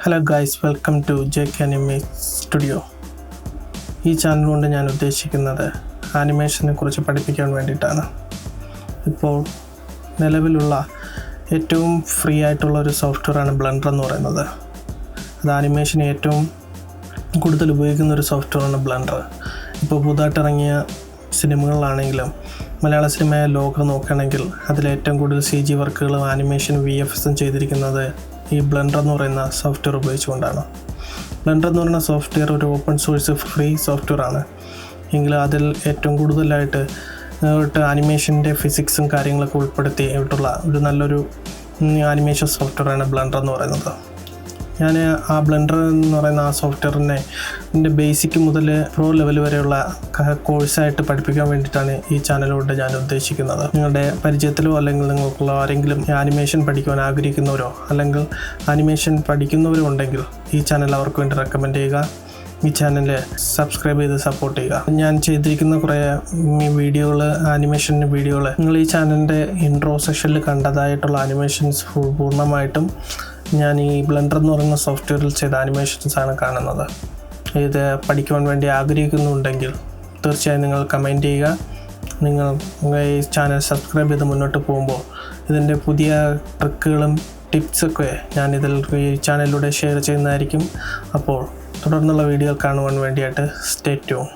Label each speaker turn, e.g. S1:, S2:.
S1: Hello guys, welcome to ജെക് anime studio. ഈ channel കൊണ്ട് ഞാൻ ഉദ്ദേശിക്കുന്നത് ആനിമേഷനെ കുറിച്ച് പഠിപ്പിക്കാൻ വേണ്ടിയിട്ടാണ്. ഇപ്പോൾ നിലവിലുള്ള ഏറ്റവും ഫ്രീ ആയിട്ടുള്ള ഒരു സോഫ്റ്റ്വെയറാണ് ബ്ലെൻഡർ എന്ന് പറയുന്നത്. അത് ആനിമേഷന് ഏറ്റവും കൂടുതൽ ഉപയോഗിക്കുന്ന ഒരു സോഫ്റ്റ്വെയറാണ് ബ്ലെൻഡർ. ഇപ്പോൾ പുതുതായിട്ടിറങ്ങിയ സിനിമകളിലാണെങ്കിലും മലയാള സിനിമയെ ലോകം നോക്കുകയാണെങ്കിൽ അതിലേറ്റവും കൂടുതൽ CG വർക്കുകളും ആനിമേഷനും VFXും ചെയ്തിരിക്കുന്നത് ഈ ബ്ലെൻഡർ എന്ന് പറയുന്ന സോഫ്റ്റ്വെയർ ഉപയോഗിച്ചുകൊണ്ടാണ്. ബ്ലെൻഡർ എന്ന് പറയുന്ന സോഫ്റ്റ്വെയർ ഒരു ഓപ്പൺ സോഴ്സ് ഫ്രീ സോഫ്റ്റ്വെയർ ആണ്. എങ്കിലും അതിൽ ഏറ്റവും കൂടുതലായിട്ട് ആനിമേഷൻ്റെ ഫിസിക്സും കാര്യങ്ങളൊക്കെ ഉൾപ്പെടുത്തിയിട്ടുള്ള ഒരു നല്ലൊരു ആനിമേഷൻ സോഫ്റ്റ്വെയറാണ് ബ്ലെൻഡർ എന്ന് പറയുന്നത്. ഞാൻ ആ ബ്ലെൻഡർ എന്ന് പറയുന്ന ആ സോഫ്റ്റ്വെയറിനെ എൻ്റെ ബേസിക് മുതൽ പ്രോ ലെവൽ വരെയുള്ള കോഴ്സായിട്ട് പഠിപ്പിക്കാൻ വേണ്ടിയിട്ടാണ് ഈ ചാനലിലൂടെ ഞാൻ ഉദ്ദേശിക്കുന്നത്. നിങ്ങളുടെ പരിചയത്തിലോ അല്ലെങ്കിൽ നിങ്ങൾക്കുള്ള ആരെങ്കിലും ആനിമേഷൻ പഠിക്കുവാൻ ആഗ്രഹിക്കുന്നവരോ അല്ലെങ്കിൽ ആനിമേഷൻ പഠിക്കുന്നവരോ ഉണ്ടെങ്കിൽ ഈ ചാനൽ അവർക്ക് വേണ്ടി റെക്കമെൻഡ് ചെയ്യുക. ഈ ചാനൽ സബ്സ്ക്രൈബ് ചെയ്ത് സപ്പോർട്ട് ചെയ്യുക. ഞാൻ ചെയ്തിരിക്കുന്ന കുറേ വീഡിയോകൾ, ആനിമേഷൻ വീഡിയോകൾ നിങ്ങൾ ഈ ചാനലിൻ്റെ ഇൻട്രോ സെഷനിൽ കണ്ടതായിട്ടുള്ള ആനിമേഷൻസ് പൂർണ്ണമായിട്ടും ഞാൻ ഈ ബ്ലെൻഡർ എന്ന് പറയുന്ന സോഫ്റ്റ്വെയറിൽ ചെയ്ത ആനിമേഷൻസാണ് കാണുന്നത്. ഇത് പഠിക്കുവാൻ വേണ്ടി ആഗ്രഹിക്കുന്നുണ്ടെങ്കിൽ തീർച്ചയായും നിങ്ങൾ കമൻറ്റ് ചെയ്യുക. നിങ്ങൾ ഈ ചാനൽ സബ്സ്ക്രൈബ് ചെയ്ത് മുന്നോട്ട് പോകുമ്പോൾ ഇതിൻ്റെ പുതിയ ട്രിക്കുകളും ടിപ്സൊക്കെ ഞാനിതിൽ ഈ ചാനലിലൂടെ ഷെയർ ചെയ്യുന്നതായിരിക്കും. അപ്പോൾ തുടർന്നുള്ള വീഡിയോ കാണുവാൻ വേണ്ടിയിട്ട് സ്റ്റേ ട്യൂൺ.